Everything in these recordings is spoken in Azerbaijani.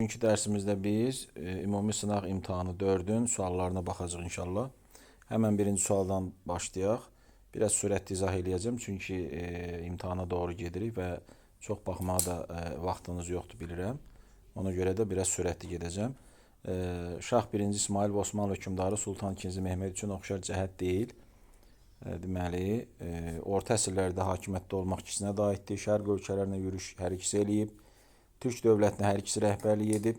Bugünkü dərsimizdə biz ümumi sınaq imtahanı 4-ün suallarına baxacağıq inşallah. Həmən birinci sualdan başlayaq. Biraz sürətli izah eləyəcəm, çünki imtahana doğru gedirik və çox baxmağa da vaxtınız yoxdur bilirəm. Ona görə də biraz sürətli gedəcəm. Şah 1-ci İsmail və Osmanlı hökmdarı Sultan II Mehmed üçün oxşar cəhət deyil. Deməli, orta əsrlərdə hakimiyyətdə olmaq ikisinə də aiddir. Şərq ölkələrinə yürüş hər ikisi eləyib. Türk dövlətinə hər ikisi rəhbərlik edib.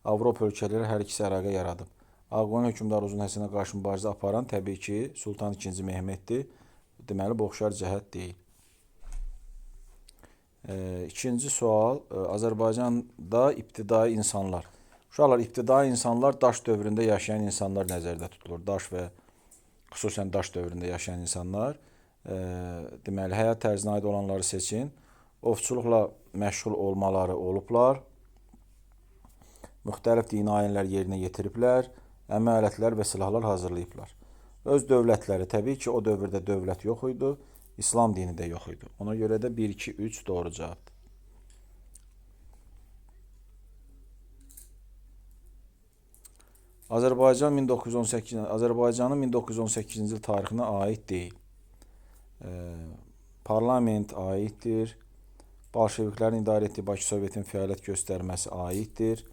Avropa ölkələri hər ikisi əlaqə yaradıb. Ağqoyun hökmdarı Uzun Həsənə qarşı mübarizə aparan təbii ki, Sultan II Mehmeddir. Deməli, bu oxşar cəhət deyil. İkinci sual, Azərbaycanda ibtidai insanlar. Uşaqlar, ibtidai insanlar daş dövründə yaşayan insanlar nəzərdə tutulur. Daş və xüsusən daş dövründə yaşayan insanlar. Deməli, həyat tərzinə aid olanları seçin. Ovçuluqla məşğul olmaları olublar. Müxtəlif dini ayinlər yerinə yetiriblər. Əmək alətləri və silahlar hazırlayıblar. Öz dövlətləri, təbii ki, o dövrdə dövlət yox idi. İslam dini də yox idi. Ona görə də 1, 2, 3 doğru cavabdır. Azərbaycanın 1918-ci il tarixinə aid deyil. Parlament aiddir. Bolşeviklərin idarə etdiyi Bakı Sovetin fəaliyyət göstərməsi aiddir.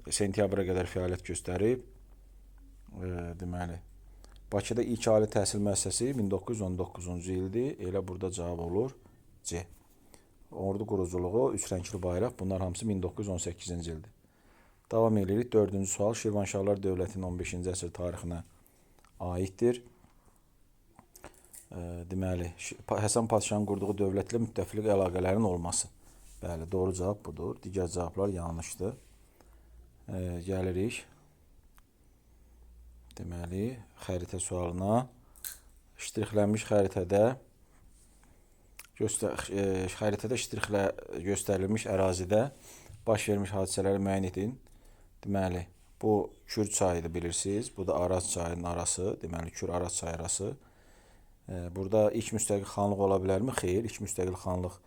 Sentyabra qədər fəaliyyət göstərib. Deməli, Bakıda ilk ali təhsil müəssisəsi 1919-cu ildir. Elə burada cavab olur C. Ordu quruculuğu, üç rəngli bayraq, bunlar hamısı 1918-ci ildir. Davam edirik. 4-cü sual. Şirvanşahlar dövlətinin 15-ci əsr tarixinə aiddir. Deməli, Həsən Padşahın qurduğu dövlətlə müttəfiq əlaqələrin olması. Bəli, doğru cavab budur. Digər cavablar yanlışdır. Gəlirik. Deməli, xəritə sualına. Ştrixlənmiş xəritədə ştrixlə göstərilmiş ərazidə baş vermiş hadisələri müəyyən edin. Deməli, bu Kür çayıdır, bilirsiniz. Bu da Araz çayının arası. Deməli, Kür-Araz çayı arası. Burada ilk müstəqil xanlıq ola bilərmi? Xeyr. İlk müstəqil xanlıq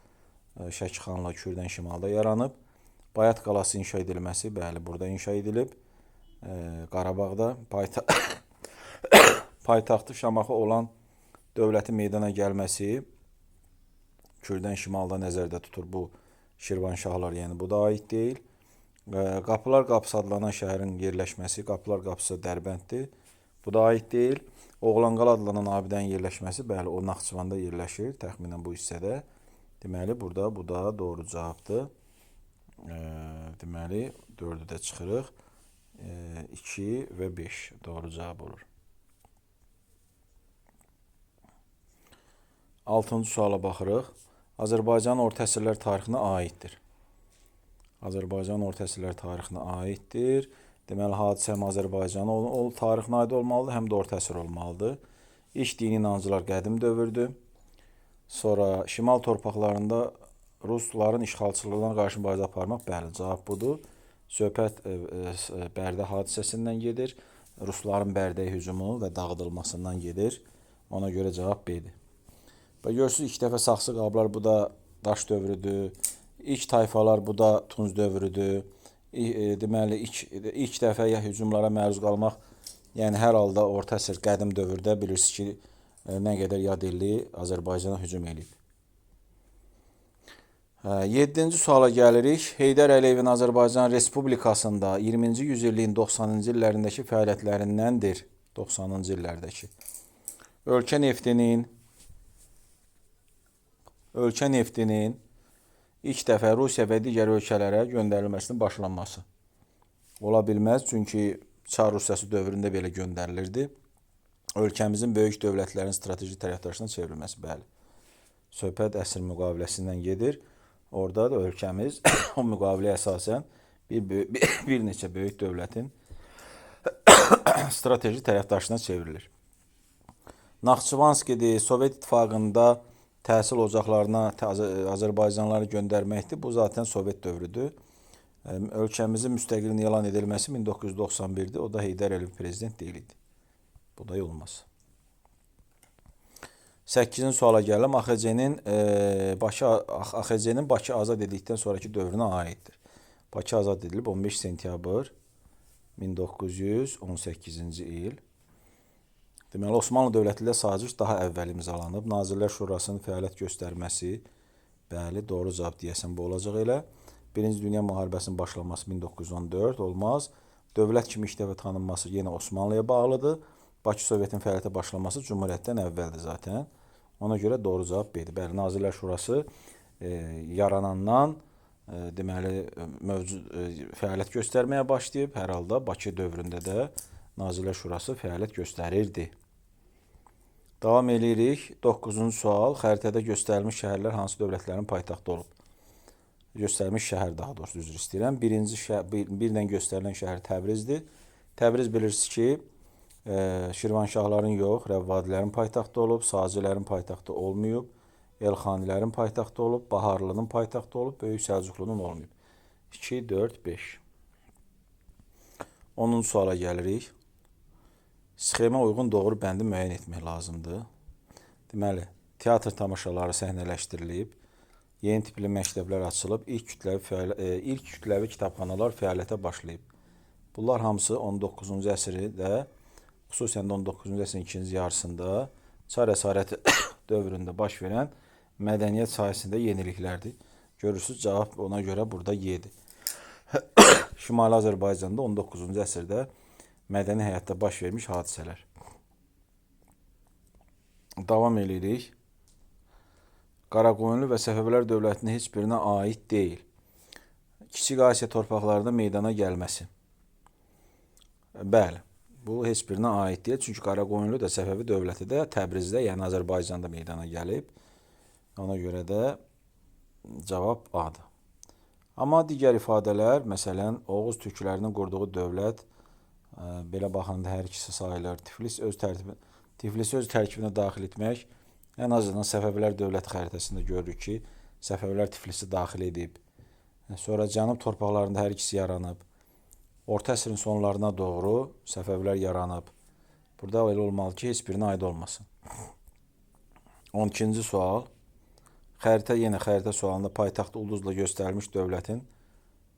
Şəki xanlığı Kürdən şimalda yaranıb. Bayat qalası inşa edilməsi, bəli, burada inşa edilib. Qarabağda paytaxtı Şamaxı olan dövlətin meydana gəlməsi Kürdən şimalda nəzərdə tutur bu Şirvanşahlar, yəni bu da aid deyil. Qapılar qapısı adlanan şəhərin yerləşməsi, Qapılar qapısı Dərbənddir. Bu da aid deyil. Oğlanqala adlanan abidənin yerləşməsi, bəli, o Naxçıvanda yerləşir, təxminən bu hissədə. Deməli, burada bu da doğru cavabdır. Deməli, 4-ü də çıxırıq. 2 və 5 doğru cavab olur. 6-cı suala baxırıq. Azərbaycanın orta əsrlər tarixinə aiddir. Azərbaycanın orta əsrlər tarixinə aiddir. Deməli, hadisə həm Azərbaycanın tarixinə aid olmalıdır, həm də orta əsr olmalıdır. İlk dini inancılar qədim dövrdür. Sonra şimal torpaqlarında Rusların işğalçılığına qarşı mübarizə aparmaq, bəli, cavab budur. Söhbət Bərdə hadisəsindən gedir. Rusların Bərdəyə hücumu və dağıdılmasından gedir. Ona görə cavab B-dir. Və görürsünüz, ilk dəfə saxsı qablar, bu da daş dövrüdür. İlk tayfalar, bu da tunc dövrüdür. Deməli, ilk dəfə hücumlara məruz qalmaq, yəni hər halda orta əsr qədim dövrdə bilirsiniz ki, nə qədər yad illi Azərbaycana hücum edib. 7-ci suala gəlirik. Heydər Əliyevin Azərbaycan Respublikasında 20-ci yüzilliyin 90-cı illərindəki fəaliyyətlərindəndir. 90-cı illərdəki. Ölkə neftinin ilk dəfə Rusiya və digər ölkələrə göndərilməsinin başlanması. Ola bilməz, çünki Çar Rusiyası dövründə belə göndərilirdi. Ölkəmizin böyük dövlətlərin strateji tərəfdaşına çevrilməsi, bəli. Söhbət əsr müqaviləsindən gedir. Orada da ölkəmiz o müqaviləyə əsasən bir neçə böyük dövlətin strateji tərəfdaşına çevrilir. Naxçıvanskidir, Sovet İttifaqında təhsil ocaqlarına Azərbaycanlıları göndərməkdir. Bu zaten Sovet dövrüdür. Ölkəmizin müstəqilliyin elan edilməsi 1991-dir. O da Heydər Əliyev prezident deyildi. Bu da olmaz. 8-ci suala gələm. AXC-nin Bakı azad edildikdən sonraki dövrünə aiddir. Bakı azad edilib 15 sentyabr 1918-ci il. Deməli, Osmanlı dövləti ilə saziş daha əvvəl imzalanıb. Nazirlər Şurasının fəaliyyət göstərməsi, bəli, doğru cavab deyəsən bu olacaq elə. Birinci Dünya Müharibəsinin başlanması 1914 olmaz. Dövlət kimi ilk dəfə tanınması yenə Osmanlıya bağlıdır. Bakı Sovetin fəaliyyətə başlaması Cümhuriyyətdən əvvəldir zaten. Ona görə doğru cavab B-dir. Bəli, Nazirlər Şurası yaranandan deməli fəaliyyət göstərməyə başlayıb. Hər halda Bakı dövründə də Nazirlər Şurası fəaliyyət göstərirdi. Davam edirik. 9-cu sual. Xəritədə göstərilmiş şəhərlər hansı dövlətlərin paytaxtı olub? Göstərilmiş şəhər daha doğrusu üzr istəyirəm. Birdən göstərilən şəhər Təbrizdir. Təbriz bilirsiniz ki, Şirvanşahların yox, Rəvvadilərin paytaxtı olub, Sacilərin paytaxtı olmayıb, Elxanilərin paytaxtı olub, Baharlının paytaxtı olub, Böyük Səlcuqlunun olmayıb. 2, 4, 5. 10-cu suala gəlirik. Sxemə uyğun doğru bəndi müəyyən etmək lazımdır. Deməli, teatr tamaşaları səhnələşdirilib, yeni tipli məktəblər açılıb, ilk kütləvi kitabxanalar fəaliyyətə başlayıb. Bunlar hamısı 19-cu əsrdə, xüsusən də 19-cu əsrin ikinci yarısında Çar əsarəti dövründə baş verən mədəniyyət sahəsində yeniliklərdir. Görürsünüz, cavab ona görə burada Y-dir. Şimali Azərbaycanda 19-cu əsrdə mədəni həyatda baş vermiş hadisələr. Davam edirik. Qaraqoyunlu və Səfəvilər dövlətinin heç birinə aid deyil. Kiçik Asiya torpaqlarında meydana gəlməsi. Bəli, bu heç birinə aid deyil. Çünki Qaraqoyunlu da Səfəvi dövləti də Təbrizdə, yəni Azərbaycanda meydana gəlib. Ona görə də cavab A-dır. Amma digər ifadələr, məsələn, Oğuz türklərinin qurduğu dövlət, belə baxanda hər ikisi sayılır. Tiflisi öz tərkibinə daxil etmək, ən azından Səfəvilər dövlət xəritəsində görürük ki, Səfəvilər Tiflisi daxil edib. Sonra cənub torpaqlarında hər ikisi yaranıb. Orta əsrin sonlarına doğru Səfəvilər yaranıb. Burada elə olmalı ki, heç birinə aid olmasın. 12-ci sual. Yenə xəritə sualında paytaxt ulduzla göstərilmiş dövlətin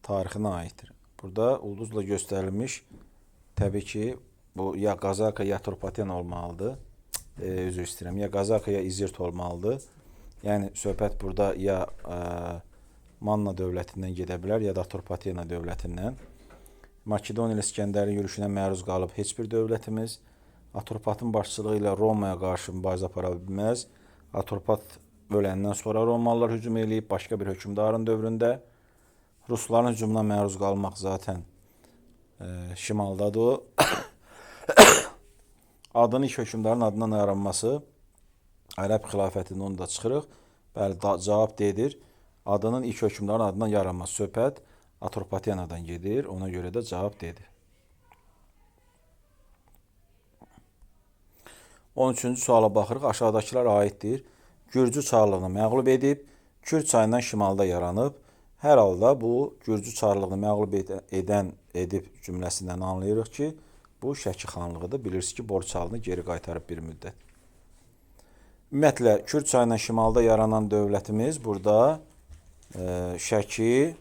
tarixinə aiddir. Burada ulduzla göstərilmiş, təbii ki, bu ya Qazaka, ya Atropatena olmalıdır. Üzr istəyirəm, ya Qazaka, ya İzirt olmalıdır. Yəni, söhbət burada ya Manna dövlətindən gedə bilər, ya da Atropatena dövlətindən. Makedoniya İskəndərin yürüşünə məruz qalıb heç bir dövlətimiz. Atropatın başçılığı ilə Romaya qarşı mübarizə apara bilməz. Atropat öləndən sonra Romalılar hücum eləyib, başqa bir hökmdarın dövründə. Rusların hücumuna məruz qalmaq zaten şimaldadır o. Adının ilk hökmdarın adından yaranması Ərəb xilafətində onu da çıxırıq. Bəli, cavab D-dir. Adının ilk hökmdarın adından yaranması. Söhbət Atropatenadan gedir. Ona görə də cavab D-dir. 13-cü suala baxırıq. Aşağıdakılar aiddir. Gürcü çarlığını məğlub edib, Kür çayından şimalda yaranıb. Hər halda bu Gürcü çarlığını məğlub edib cümləsindən anlayırıq ki, bu Şəki xanlığıdır. Bilirsiniz ki, Borçalını geri qaytarıb bir müddət. Ümumiyyətlə, Kür çayından şimalda yaranan dövlətimiz burada Şəki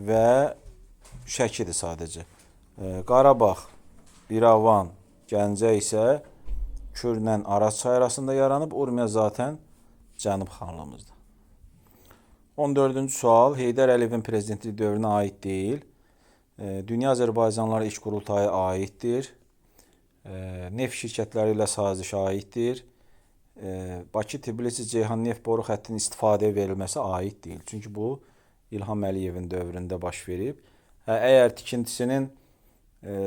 və Şəkidir sadəcə. Qarabağ, İrəvan, Gəncə isə Kürlə Araz çay arasında yaranıb, Urmiya zaten Cənub xanlığımızdır. 14-cü sual. Heydər Əliyevin prezidentlik dövrünə aid deyil. Dünya Azərbaycanlıları İş Qurultayı aiddir. Neft şirkətləri ilə saziş aiddir. Bakı-Tbilisi-Ceyhan neft boru xəttinin istifadəyə verilməsi aid deyil. Çünki bu İlham Əliyevin dövründə baş verib. Əgər tikintisinin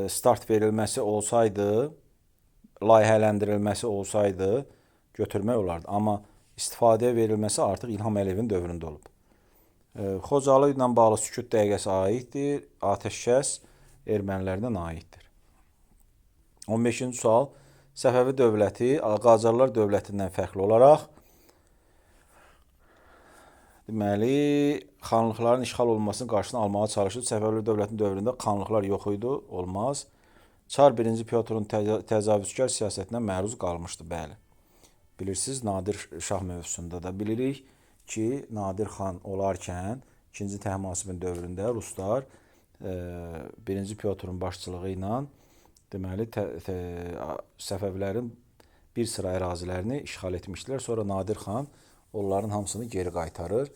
start verilməsi olsaydı, layihələndirilməsi olsaydı, götürmək olardı. Amma istifadəyə verilməsi artıq İlham Əliyevin dövründə olub. Xocalı ilə bağlı sükut dəqiqəsi aiddir. Atəşkəs ermənilərdən aiddir. 15-ci sual. Səfəvi dövləti Qacarlar dövlətindən fərqli olaraq deməli, xanlıqların işğal olunmasının qarşısını almağa çalışır. Səfəvilər dövlətinin dövründə xanlıqlar yox idi, olmaz. Çar 1-ci Pyotrun təcavüzkar siyasətinə məruz qalmışdı, bəli. Bilirsiniz, Nadir Şah mövzusunda da bilirik. ki, Nadir xan olarkən 2-ci Təhmasibin dövründə ruslar 1-ci Pyotrun başçılığı ilə deməli Səfəvilərin bir sıra ərazilərini işğal etmişdilər. Sonra Nadir xan onların hamısını geri qaytarır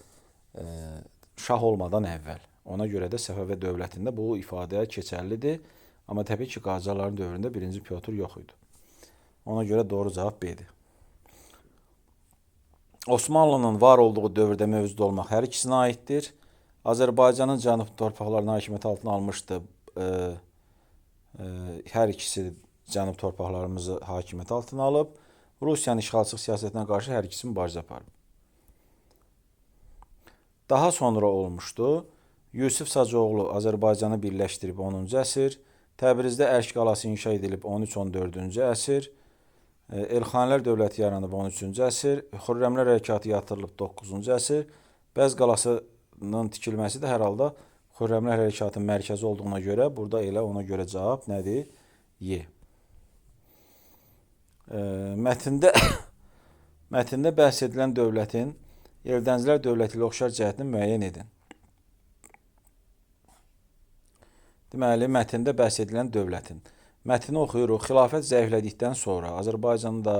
şah olmadan əvvəl. Ona görə də Səfəvi dövlətində bu ifadə keçərlidir. Amma təbii ki, Qacarların dövründə 1-ci Pyotr yox idi. Ona görə doğru cavab B-dir. Osmanlının var olduğu dövrdə mövcud olmaq hər ikisinə aiddir. Azərbaycanın cənub torpaqlarını hakimiyyət altına almışdı. Hər ikisi cənub torpaqlarımızı hakimiyyət altına alıb. Rusiyanın işğalçılıq siyasətinə qarşı hər ikisi mübarizə aparıb. Daha sonra olmuşdu. Yusif Sacıoğlu Azərbaycanı birləşdirib 10-cu əsr. Təbrizdə Ərk qalası inşa edilib 13-14-cü əsr. Elxanilər dövləti yaranıb 13-cü əsr. Xürrəmlər hərəkatı yatırılıb 9-cu əsr. Bəz qalasının tikilməsi də hər halda Xürrəmlər hərəkatının mərkəzi olduğuna görə burada elə ona görə cavab nədir? Y. Mətndə bəhs edilən dövlətin Eldənzilər dövləti ilə oxşar cəhətini müəyyən edin. Deməli, mətndə bəhs edilən dövlətin. Mətni oxuyuruq. Xilafət zəiflədikdən sonra Azərbaycanda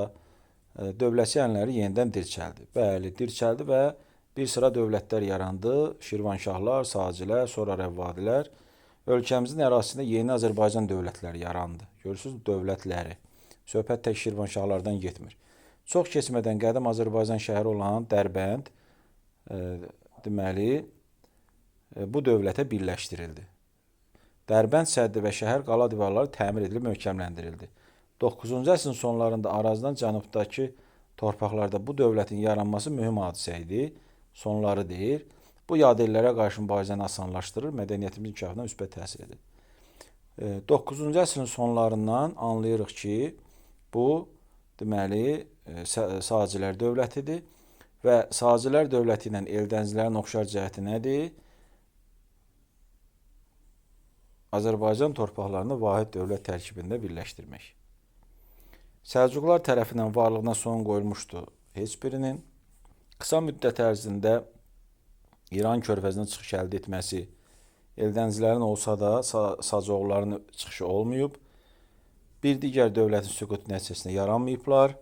dövlətçi ənənələri yenidən dirçəldi. Bəli, dirçəldi və bir sıra dövlətlər yarandı. Şirvanşahlar, Sacilər, sonra Rəvvadilər. Ölkəmizin ərazisində yeni Azərbaycan dövlətləri yarandı. Görürsünüz, dövlətləri. Söhbət tək Şirvanşahlardan getmir. Çox keçmədən qədim Azərbaycan şəhəri olan Dərbənd deməli bu dövlətə birləşdirildi. Dərbənd səddi və şəhər qala divarları təmir edilib möhkəmləndirildi. 9-cu əsrin sonlarında Arazdan cənubdakı torpaqlarda bu dövlətin yaranması mühüm hadisə idi. Sonları deyir. Bu yadellərə qarşı mübarizəni asanlaşdırır, mədəniyyətimizin inkişafına müsbət təsir edir. 9-cu əsrin sonlarından anlayırıq ki, bu deməli Sacilər dövlətidir və Sacilər dövləti ilə Eldənzilərin oxşar cəhəti nədir? Azərbaycan torpaqlarını vahid dövlət tərkibində birləşdirmək. Səlcuqlar tərəfindən varlığına son qoyulmuşdu heç birinin. Qısa müddət ərzində İran körfəzindən çıxış əldə etməsi Eldənzilərin olsa da Sacıoğulların çıxışı olmayıb. Bir digər dövlətin süqutu nəticəsində yaranmayıblar.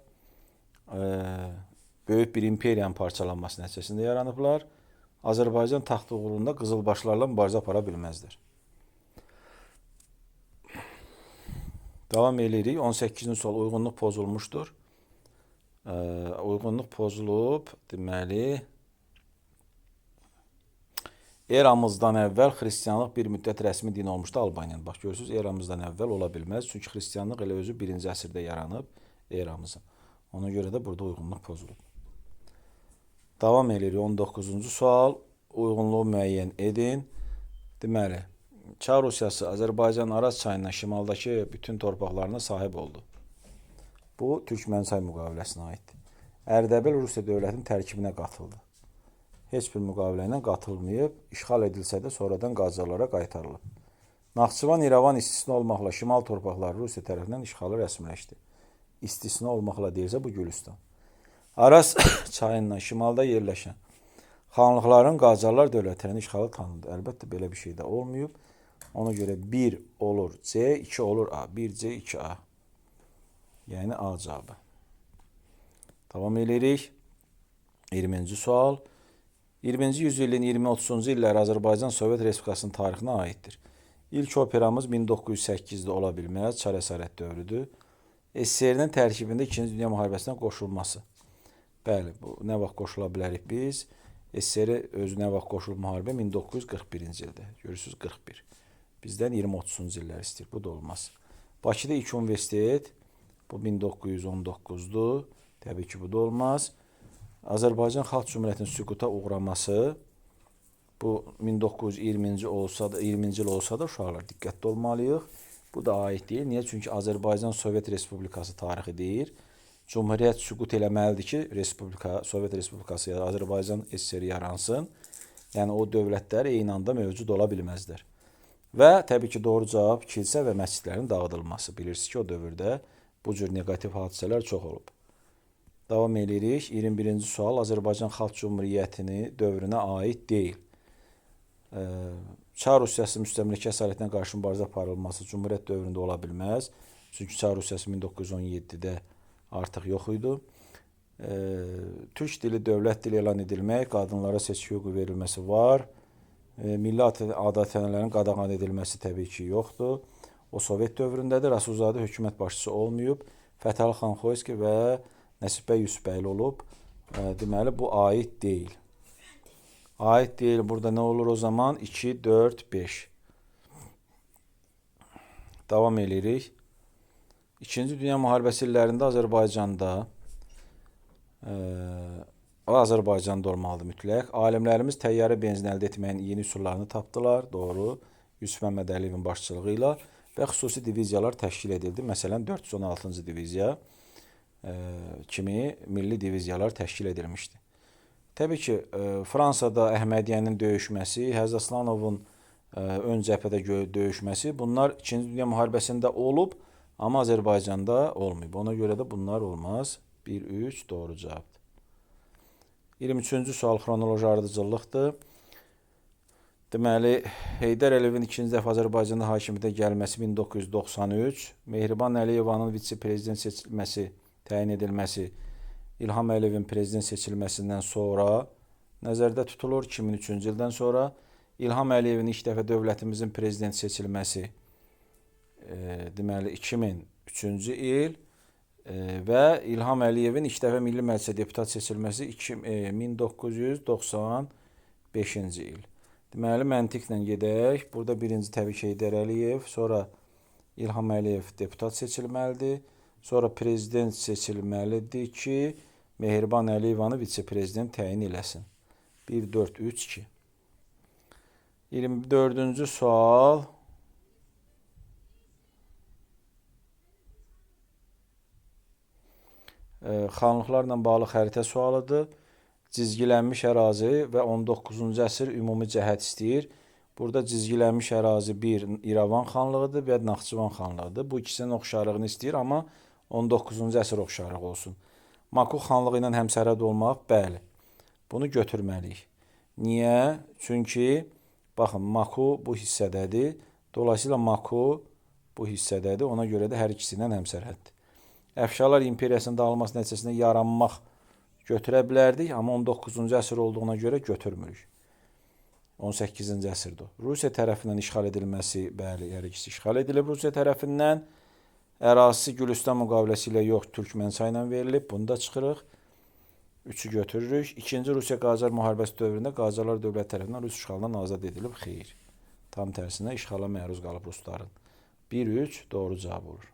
Böyük bir imperiyanın parçalanması nəticəsində yaranıblar. Azərbaycan taxtı uğrunda qızılbaşlarla mübarizə apara bilməzdir. Davam edirik. 18-ci sual uyğunluq pozulmuşdur. Uyğunluq pozulub, deməli eramızdan əvvəl xristianlıq bir müddət rəsmi din olmuşdu Albaniyanın. Bax görürsünüz, eramızdan əvvəl ola bilməz. Çünki xristianlıq elə özü 1-ci əsrdə yaranıb eramızın. Ona görə də burada uyğunluq pozulub. Davam edirik. 19-cu sual. Uyğunluğu müəyyən edin. Deməli, Çar Rusiyası Azərbaycanın Araz çayından şimaldakı bütün torpaqlarına sahib oldu. Bu, Türkmənçay müqaviləsinə aiddir. Ərdəbil Rusiya dövlətinin tərkibinə qatıldı. Heç bir müqavilə ilə qatılmayıb, işğal edilsə də sonradan Qacarlara qaytarılıb. Naxçıvan, İrəvan istisna olmaqla şimal torpaqları Rusiya tərəfindən işğalı rəsmiləşdi. İstisna olmaqla deyirsə bu Gülüstan. Araz çayından şimalda yerləşən xanlıqların Qacarlar dövlətlərinin işğalı tanındı. Əlbəttə belə bir şey də olmayıb. Ona görə 1 olur C, 2 olur A. 1C, 2A. Yəni A cavabı. Davam edirik. 20-ci sual. 20-ci yüzilin 20-30-cu illəri Azərbaycan Sovet Respublikasının tarixinə aiddir. İlk operamız 1908-də ola bilməz, Çar əsarət dövrüdür. SSR-nin tərkibində 2-ci Dünya müharibəsinə qoşulması. Bəli, bu nə vaxt qoşula bilərik biz? SSR özü nə vaxt qoşulub müharibə? 1941-ci ildə. Görürsünüz, 41. Bizdən 20-30-cu illər istəyir. Bu da olmaz. Bakıda ilk universitet. Bu 1919-dur. Təbii ki, bu da olmaz. Azərbaycan Xalq Cümhuriyyətinin süquta uğraması. Bu 1920-ci il olsa da uşaqlar diqqətli olmalıyıq. Bu da aid deyil. Niyə? Çünki Azərbaycan Sovet Respublikası tarixi deyir. Cumhuriyyət süqut eləməlidir ki, Sovet Respublikası ya da Azərbaycan SSR yaransın. Yəni o dövlətlər eyni anda mövcud ola bilməzlər. Və təbii ki, doğru cavab kilsə və məscidlərin dağıdılması. Bilirsiniz ki, o dövrdə bu cür negativ hadisələr çox olub. Davam edirik. 21-ci sual Azərbaycan Xalq Cümhuriyyətinin dövrünə aid deyil. Çar Rusiyası müstəmləkə əsarətinə qarşı mübarizə aparılması Cümhuriyyət dövründə ola bilməz. Çünki Çar Rusiyası 1917-də artıq yox idi. Türk dili dövlət dili elan edilmək, qadınlara seçki hüququ verilməsi var. Milli adət-ənənələrin qadağan edilməsi təbii ki, yoxdur. O Sovet dövründədir. Rasulzadə hökumət başçısı olmayıb. Fətəli xan Xoyski və Nəsib bəy Yusufbəyli olub. Deməli, bu aid deyil. Aid deyil. Burada nə olur o zaman? 2, 4, 5. Davam edirik. İkinci Dünya müharibəsi illərində Azərbaycanda Azərbaycanda olmalıdır mütləq. Alimlərimiz təyyarə benzin əldə etməyin yeni üsullarını tapdılar. Doğru. Yusuf Məmməd Əliyevin başçılığı ilə və xüsusi diviziyalar təşkil edildi. Məsələn, 416-cı diviziya kimi milli diviziyalar təşkil edilmişdi. Təbii ki, Fransada Əhmədiyyənin döyüşməsi, Həzrət Aslanovun ön cəbhədə döyüşməsi, bunlar 2-ci Dünya müharibəsində olub, amma Azərbaycanda olmayıb. Ona görə də bunlar olmaz. 1-3 doğru cavabdır. 23-cü sual xronoloji ardıcıllıqdır. Deməli, Heydər Əliyevin ikinci dəfə Azərbaycanda hakimiyyətə gəlməsi 1993, Mehriban Əliyevanın vitse-prezident seçilməsi, təyin edilməsi, İlham Əliyevin prezident seçilməsindən sonra nəzərdə tutulur. 2003-cü ildən sonra İlham Əliyevin ilk dəfə dövlətimizin prezident seçilməsi, deməli, 2003-cü il və İlham Əliyevin ilk dəfə Milli Məclisə deputat seçilməsi 1995-ci il. Deməli, məntiqlə gedək. Burada birinci təbii ki, Heydər Əliyev, sonra İlham Əliyev deputat seçilməlidir. Sonra prezident seçilməlidir ki, Mehriban Əliyevanı vitse-prezident təyin eləsin. 1, 4, 3, 2. 24-cü sual. Xanlıqlarla bağlı xəritə sualıdır. Cizgilənmiş ərazi və 19-cu əsr ümumi cəhət istəyir. Burada cizgilənmiş ərazi 1 İrəvan xanlığıdır və Naxçıvan xanlığıdır. Bu ikisinin oxşarlığını istəyir, amma 19-cu əsr oxşarlığı olsun. Maku xanlığı ilə həmsərhəd olmaq, bəli. Bunu götürməliyik. Niyə? Çünki, baxın, Maku bu hissədədir. Dolayısıyla Maku bu hissədədir. Ona görə də hər ikisi ilə həmsərhəddir. Əfşalar imperiyasının dağılması nəticəsində yaranmaq götürə bilərdik, amma 19-cu əsr olduğuna görə götürmürük. 18-ci əsrdir. Rusiya tərəfindən işğal edilməsi, bəli, hər ikisi işğal edilib Rusiya tərəfindən. Ərazisi Gülüstan müqaviləsi ilə yox, Türkmənçay ilə verilib. Bunu da çıxırıq. 3-ü götürürük. İkinci Rusiya-Qacar müharibəsi dövründə Qacarlar dövlət tərəfindən Rus işğalından azad edilib. Xeyr. Tam tərsinə işğala məruz qalıb Rusların. 1-3 doğru cavab olur.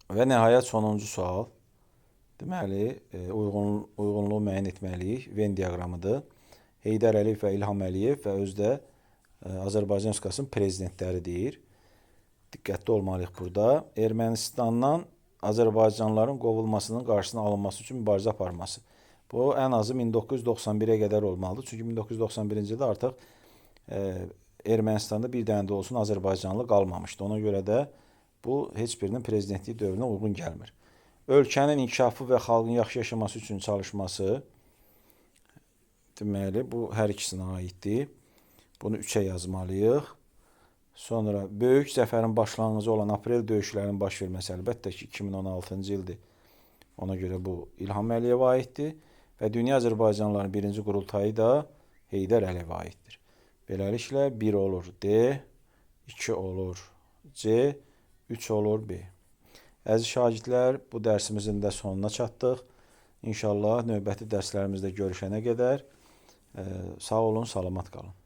Və nəhayət sonuncu sual. Deməli, uyğunluğu müəyyən etməliyik. Venn diaqramıdır. Heydər Əliyev və İlham Əliyev və özdə Azərbaycan Respublikasının prezidentləri deyir. Diqqətli olmalıyıq burada. Ermənistandan Azərbaycanlıların qovulmasının qarşısının alınması üçün mübarizə aparması. Bu, ən azı 1991-ə qədər olmalıdır. Çünki 1991-ci ildə artıq Ermənistanda bir dənə də olsun Azərbaycanlı qalmamışdı. Ona görə də bu, heç birinin prezidentliyi dövrünə uyğun gəlmir. Ölkənin inkişafı və xalqın yaxşı yaşaması üçün çalışması, deməli, bu hər ikisinə aiddir. Bunu 3-ə yazmalıyıq. Sonra böyük zəfərin başlanğıcı olan aprel döyüşlərinin baş verməsi əlbəttə ki, 2016-cı ildir. Ona görə bu İlham Əliyevə aiddir. Və Dünya Azərbaycanlıların birinci qurultayı da Heydər Əliyevə aiddir. Beləliklə, 1 olur D, 2 olur C, 3 olur B. Əziz şagirdlər, bu dərsimizin də sonuna çatdıq. İnşallah növbəti dərslərimizdə görüşənə qədər sağ olun, salamat qalın.